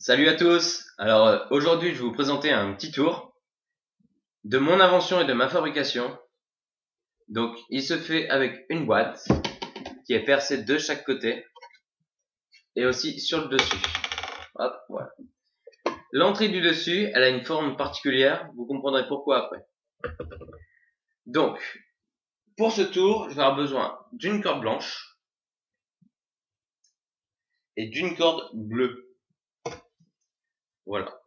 Salut à tous. Alors aujourd'hui je vais vous présenter un petit tour de mon invention et de ma fabrication. Donc il se fait avec une boîte qui est percée de chaque côté et aussi sur le dessus. Hop, voilà. L'entrée du dessus, elle a une forme particulière, vous comprendrez pourquoi après. Donc pour ce tour, je vais avoir besoin d'une corde blanche et d'une corde bleue. Voilà.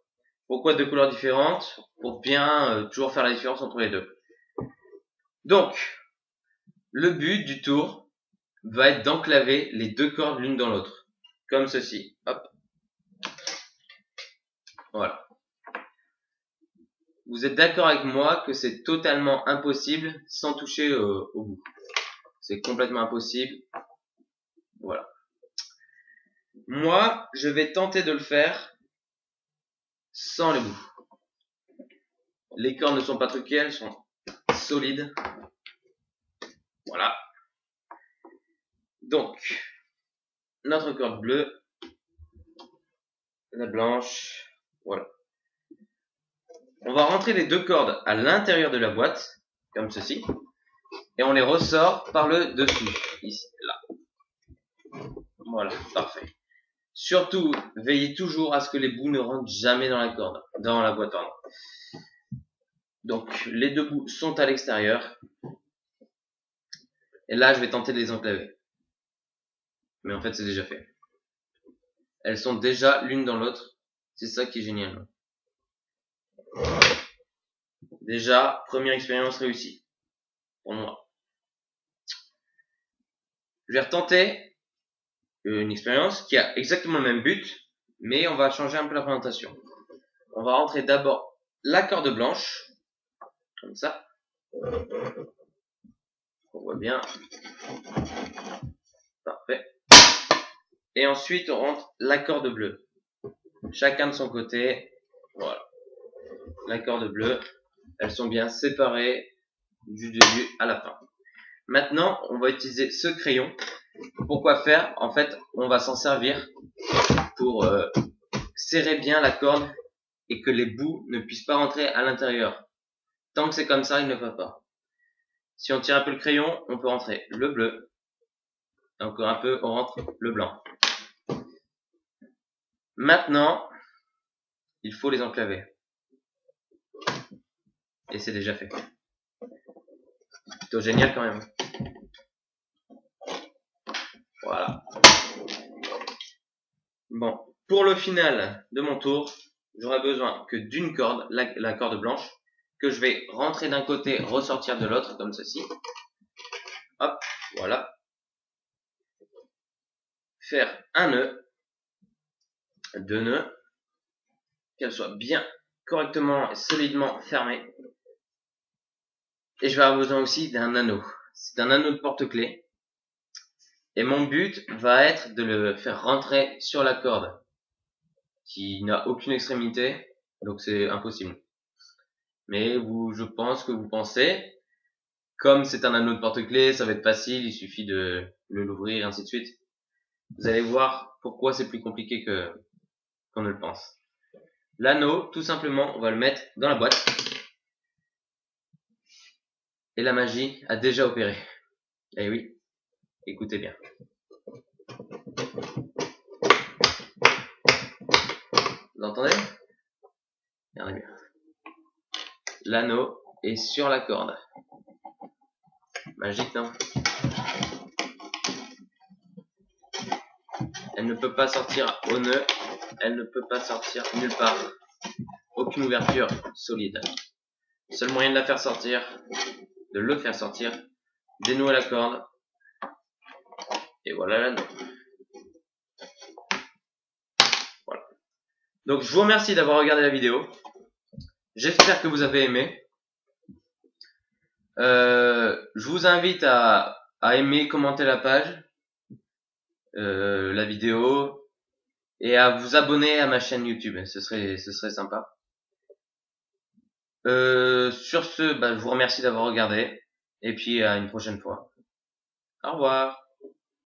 Pourquoi deux couleurs différentes? Pour bien toujours faire la différence entre les deux. Donc le but du tour va être d'enclaver les deux cordes l'une dans l'autre, comme ceci. Hop, voilà. Vous êtes d'accord avec moi que c'est totalement impossible sans toucher au bout. C'est complètement impossible. Voilà. Moi, je vais tenter de le faire sans les bouts. Les cordes ne sont pas truquées, elles sont solides. Voilà. Donc, notre corde bleue, la blanche, voilà. On va rentrer les deux cordes à l'intérieur de la boîte, comme ceci, et on les ressort par le dessus, ici, là. Voilà, parfait. Surtout, veillez toujours à ce que les bouts ne rentrent jamais dans la corde, dans la boîte, pardon. Donc, les deux bouts sont à l'extérieur. Et là, je vais tenter de les enclaver. Mais en fait, c'est déjà fait. Elles sont déjà l'une dans l'autre. C'est ça qui est génial. Déjà, première expérience réussie. Pour moi. Je vais retenter une expérience qui a exactement le même but, mais on va changer un peu la présentation. On va rentrer d'abord la corde blanche, comme ça. On voit bien. Parfait. Et ensuite, on rentre la corde bleue. Chacun de son côté. Voilà. La corde bleue. Elles sont bien séparées du début à la fin. Maintenant, on va utiliser ce crayon. Pourquoi faire? En fait, on va s'en servir pour serrer bien la corde et que les bouts ne puissent pas rentrer à l'intérieur. Tant que c'est comme ça, il ne va pas. Si on tire un peu le crayon, on peut rentrer le bleu. Encore un peu, on rentre le blanc. Maintenant, il faut les enclaver. Et c'est déjà fait. Plutôt génial quand même. Voilà. Bon, pour le final de mon tour, j'aurai besoin que d'une corde, la corde blanche, que je vais rentrer d'un côté, ressortir de l'autre, comme ceci. Hop, voilà. Faire un nœud, deux nœuds, qu'elle soit bien correctement et solidement fermée. Et je vais avoir besoin aussi d'un anneau. C'est un anneau de porte-clés. Et mon but va être de le faire rentrer sur la corde, qui n'a aucune extrémité, donc c'est impossible. Mais je pense que vous pensez, comme c'est un anneau de porte-clés, ça va être facile, il suffit de l'ouvrir et ainsi de suite. Vous allez voir pourquoi c'est plus compliqué qu'on ne le pense. L'anneau, tout simplement, on va le mettre dans la boîte. Et la magie a déjà opéré. Eh oui, écoutez bien. Vous entendez? Regardez bien. L'anneau est sur la corde. Magique, non? Elle ne peut pas sortir au nœud. Elle ne peut pas sortir nulle part. Aucune ouverture solide. Le seul moyen de la faire sortir, de le faire sortir, dénouer la corde. Et voilà l'anneau. Voilà. Donc je vous remercie d'avoir regardé la vidéo. J'espère que vous avez aimé. Je vous invite à aimer, commenter la page, la vidéo, et à vous abonner à ma chaîne YouTube. Ce serait sympa. Sur ce, je vous remercie d'avoir regardé, et puis à une prochaine fois. Au revoir.